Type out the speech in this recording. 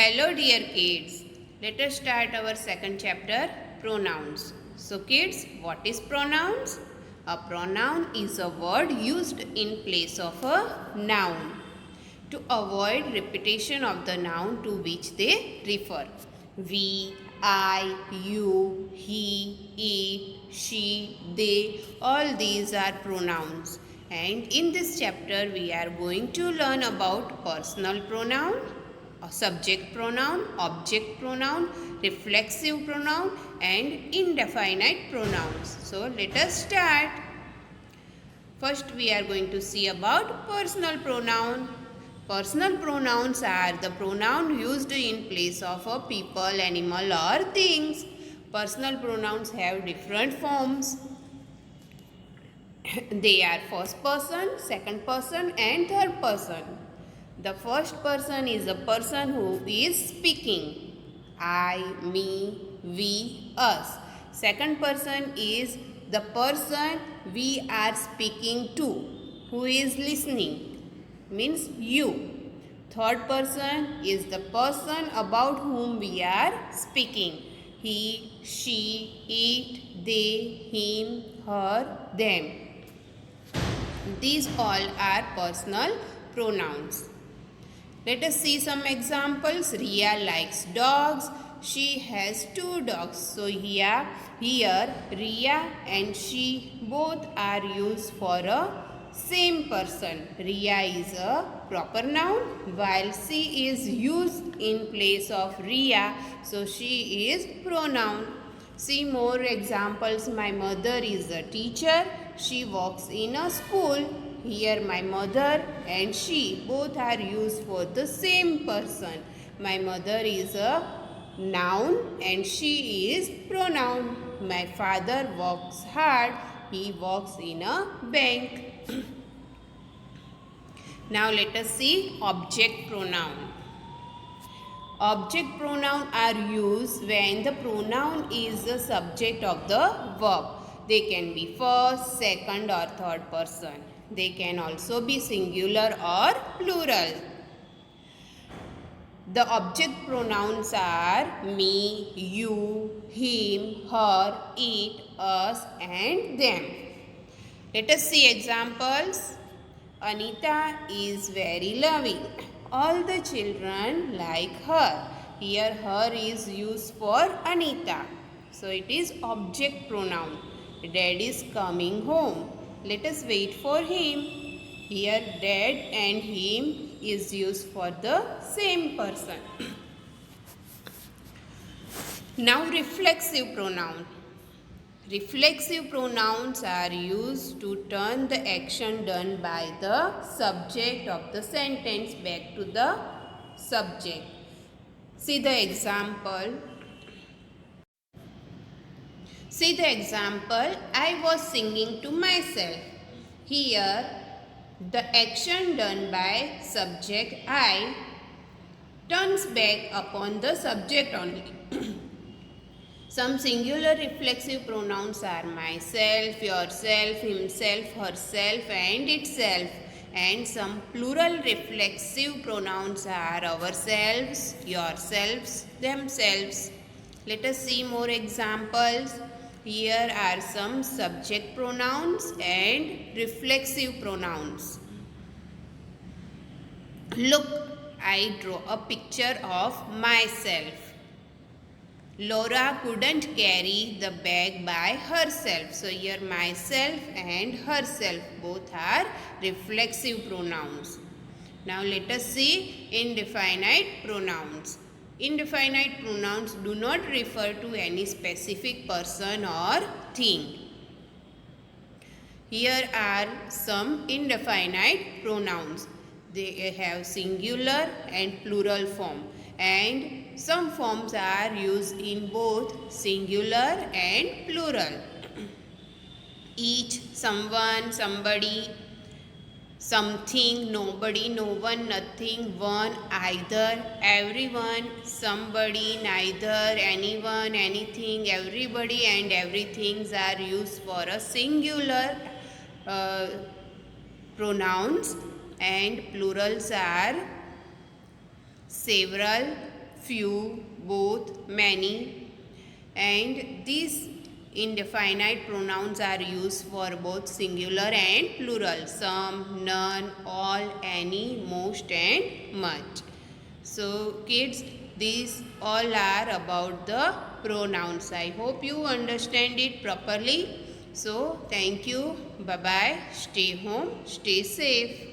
Hello dear kids, let us start our second chapter, pronouns. So kids, what is pronouns? A pronoun is a word used in place of a noun to avoid repetition of the noun to which they refer. We, I, you, he, it, she, they, all these are pronouns. And in this chapter we are going to learn about personal pronoun, a subject pronoun, object pronoun, reflexive pronoun and indefinite pronouns. So let us start. First we are going to see about personal pronoun. Personal pronouns are the pronoun used in place of a people, animal or things. Personal pronouns have different forms. They are first person, second person and third person. The first person is a person who is speaking. I, me, we, us. Second person is the person we are speaking to, who is listening, means you. Third person is the person about whom we are speaking. He, she, it, they, him, her, them. These all are personal pronouns. Let us see some examples. Ria likes dogs. She has 2 dogs. So here Ria and she both are used for a same person. Ria is a proper noun while she is used in place of Ria. So she is pronoun. See more examples. My mother is a teacher. She works in a school. Here my mother and she both are used for the same person. My mother is a noun and she is pronoun. My father works hard. He works in a bank. Now let us see object pronoun. Object pronoun are used when the pronoun is the subject of the verb. They can be first, second or third person. They can also be singular or plural. The object pronouns are me, you, him, her, it, us and them. Let us see examples. Anita is very loving. All the children like her. Here her is used for Anita. So it is object pronoun. Dad is coming home. Let us wait for him. Here dad and him is used for the same person. Now reflexive pronoun. Reflexive pronouns are used to turn the action done by the subject of the sentence back to the subject. See the example. I was singing to myself. Here, the action done by subject I turns back upon the subject only. Some singular reflexive pronouns are myself, yourself, himself, herself and itself. And some plural reflexive pronouns are ourselves, yourselves, themselves. Let us see more examples. Here are some subject pronouns and reflexive pronouns. Look, I draw a picture of myself. Laura couldn't carry the bag by herself. So here myself and herself both are reflexive pronouns. Now let us see indefinite pronouns. Indefinite pronouns do not refer to any specific person or thing. Here are some indefinite pronouns. They have singular and plural form, and some forms are used in both singular and plural. Each, someone, somebody, something, nobody, no one, nothing, one, either, everyone, somebody, neither, anyone, anything, everybody and everything are used for a singular pronouns, and plurals are several, few, both, many, and these indefinite pronouns are used for both singular and plural. Some, none, all, any, most, and much. So kids, these all are about the pronouns. I hope you understand it properly. So thank you. Bye bye. Stay home. Stay safe.